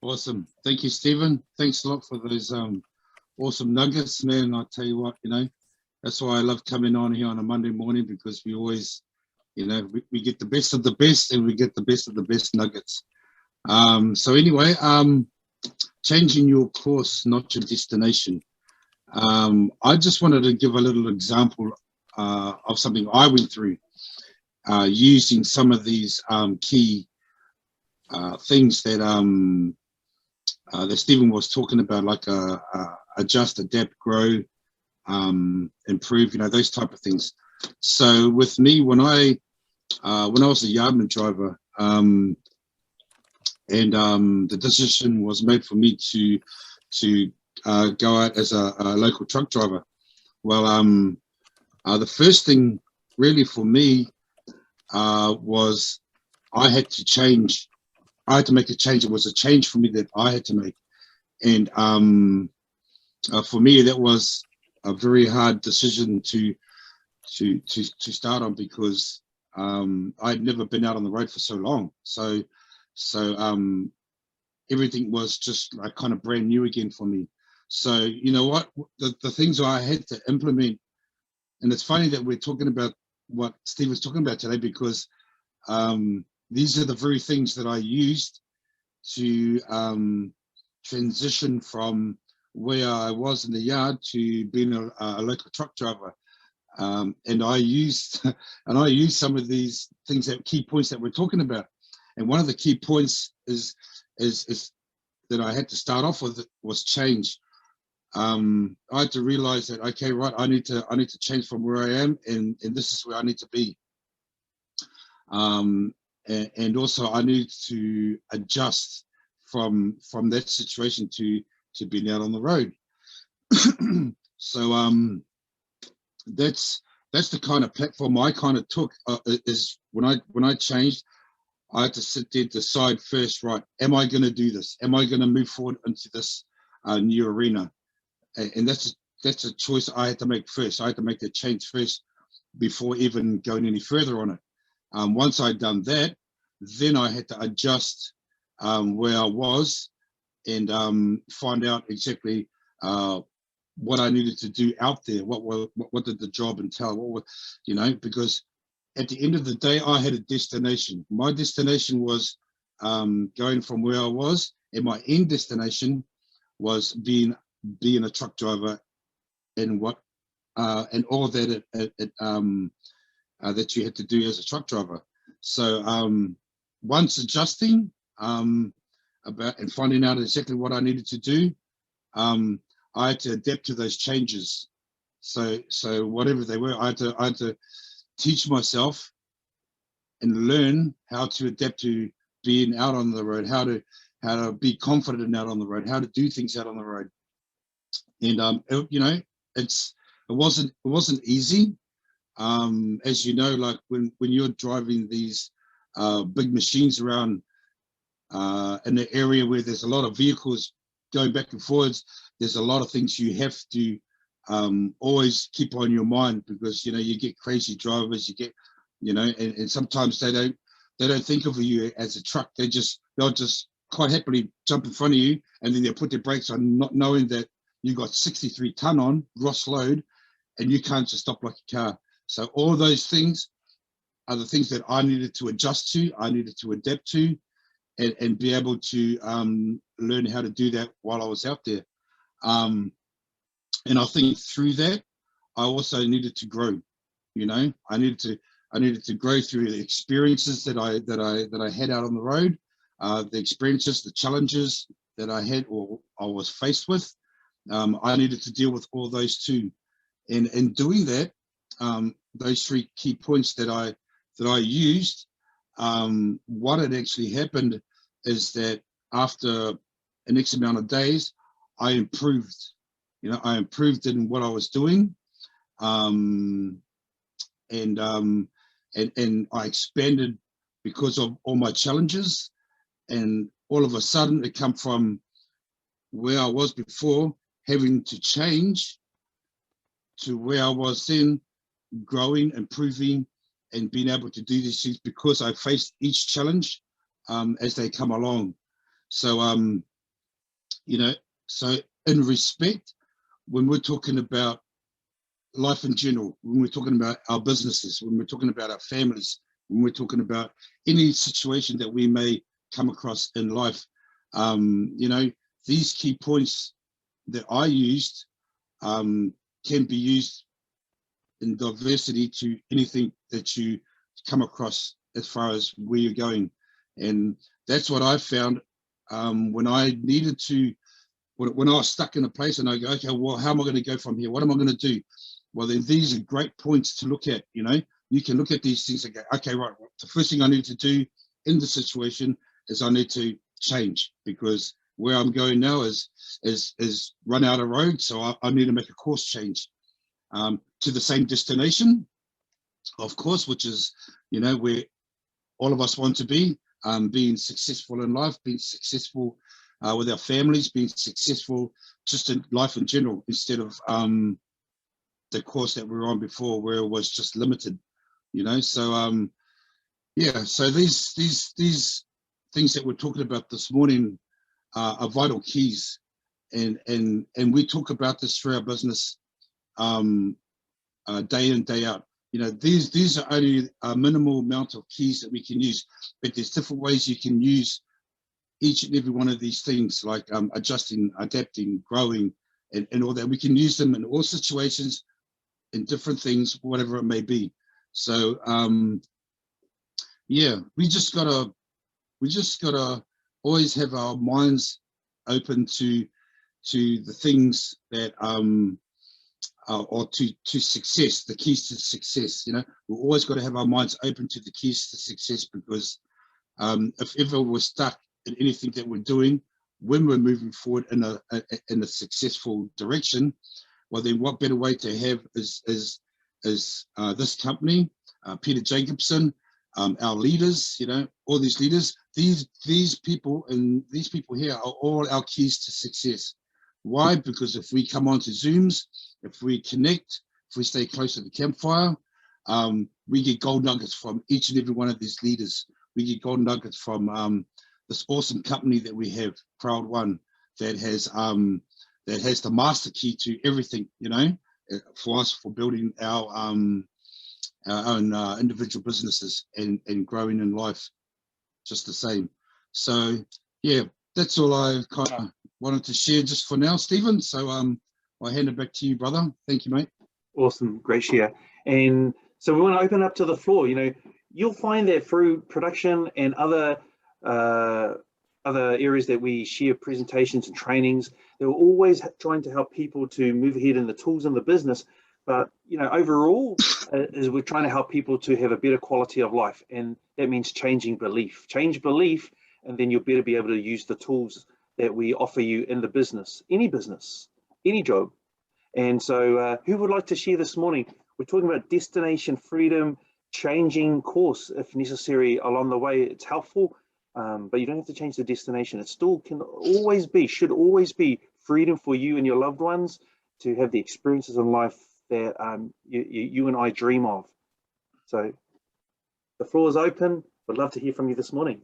Awesome. Thank you, Stephen. Thanks a lot for those awesome nuggets, man. I tell you what, that's why I love coming on here on a Monday morning because we always, we get the best of the best and we get the best of the best nuggets. So anyway, changing your course, not your destination. I just wanted to give a little example of something I went through using some of these key things that Stephen was talking about, like adjust, adapt, grow, improve, those type of things. So with me, when I was a yardman driver, and the decision was made for me to go out as a local truck driver. Well, the first thing really for me was I had to change. I had to make a change. It was a change for me that I had to make, and for me that was a very hard decision to start on because I'd never been out on the road for so long. So everything was just like kind of brand new again for me. So you know what, the things I had to implement, and it's funny that we're talking about what Steve was talking about today because these are the very things that I used to transition from where I was in the yard to being a local truck driver. And I used some of these things, that key points that we're talking about. And one of the key points is that I had to start off with was change. I had to realize that, okay, right, I need to change from where I am, and this is where I need to be. And also I need to adjust from that situation to being out on the road. So that's the kind of platform I kind of took. Is when I changed, I had to sit there, decide first, right, am I going to do this? Am I going to move forward into this new arena? And that's a choice I had to make first. I had to make the change first before even going any further on it. Once I'd done that, then I had to adjust where I was and find out exactly what I needed to do out there. What did the job entail? Because at the end of the day, I had a destination. My destination was going from where I was, and my end destination was being a truck driver, and and all that that you had to do as a truck driver. So once adjusting about and finding out exactly what I needed to do, I had to adapt to those changes. So whatever they were, I had to teach myself and learn how to adapt to being out on the road, how to be confident out on the road, how to do things out on the road. And it wasn't easy. As you know, like when you're driving these big machines around in the area where there's a lot of vehicles going back and forwards, there's a lot of things you have to always keep on your mind, because you get crazy drivers, you get and sometimes they don't think of you as a truck. They'll just quite happily jump in front of you, and then they'll put their brakes on, not knowing that you got 63 ton on gross load, and you can't just stop like a car. So all those things are the things that I needed to adjust to, I needed to adapt to, and be able to learn how to do that while I was out there. And I think through that, I also needed to grow. I needed to grow through the experiences that I had out on the road, the experiences, the challenges that I had or I was faced with. I needed to deal with all those too. And in doing that, those three key points that I used, what had actually happened is that after an X amount of days, I improved. I improved in what I was doing, and I expanded because of all my challenges. And all of a sudden, it come from where I was before, having to change, to where I was then, growing, improving, and being able to do these things because I faced each challenge as they come along. So you know, so in respect, when we're talking about life in general, when we're talking about our businesses, when we're talking about our families, when we're talking about any situation that we may come across in life, you know, these key points that I used can be used in diversity to anything that you come across as far as where you're going. And that's what I found when I needed to, when I was stuck in a place and I go, okay, well, how am I going to go from here? What am I going to do? Well, then these are great points to look at. You know, you can look at these things and go, okay, right, the first thing I need to do in the situation is I need to change, because where I'm going now is run out of road. So I need to make a course change to the same destination, of course, which is, you know, where all of us want to be, being successful in life, being successful with our families, being successful just in life in general, instead of the course that we were on before, where it was just limited, you know. So yeah, so these things that we're talking about this morning are vital keys, and we talk about this through our business day in, day out. You know, these are only a minimal amount of keys that we can use, but there's different ways you can use each and every one of these things, like adjusting, adapting, growing, and all that. We can use them in all situations, in different things, whatever it may be. So yeah, we just gotta always have our minds open to the things that or to success, the keys to success. You know, we've always got to have our minds open to the keys to success, because if ever we're stuck in anything that we're doing, when we're moving forward in a successful direction, well, then what better way to have is this company, Peter Jacobson, our leaders, you know, all these leaders, these people and these people here are all our keys to success. Why? Because if we come onto Zooms, if we connect, if we stay close to the campfire, we get gold nuggets from each and every one of these leaders. We get gold nuggets from this awesome company that we have, Proud One, that has the master key to everything, you know, for us, for building our own individual businesses and growing in life just the same. So yeah, that's all I kind of wanted to share just for now, Stephen. So I'll hand it back to you, brother. Thank you, mate. Awesome, great share. And so we want to open up to the floor. You know, you'll find that through production and other areas that we share, presentations and trainings, that we're always trying to help people to move ahead in the tools in the business. But, you know, overall, is we're trying to help people to have a better quality of life. And that means changing belief. Change belief, and then you'll better be able to use the tools that we offer you in the business, any job. And so who would like to share this morning? We're talking about destination freedom, changing course if necessary along the way. It's helpful, but you don't have to change the destination. It still can always be, should always be freedom for you and your loved ones to have the experiences in life that you and I dream of. So the floor is open. Would love to hear from you this morning.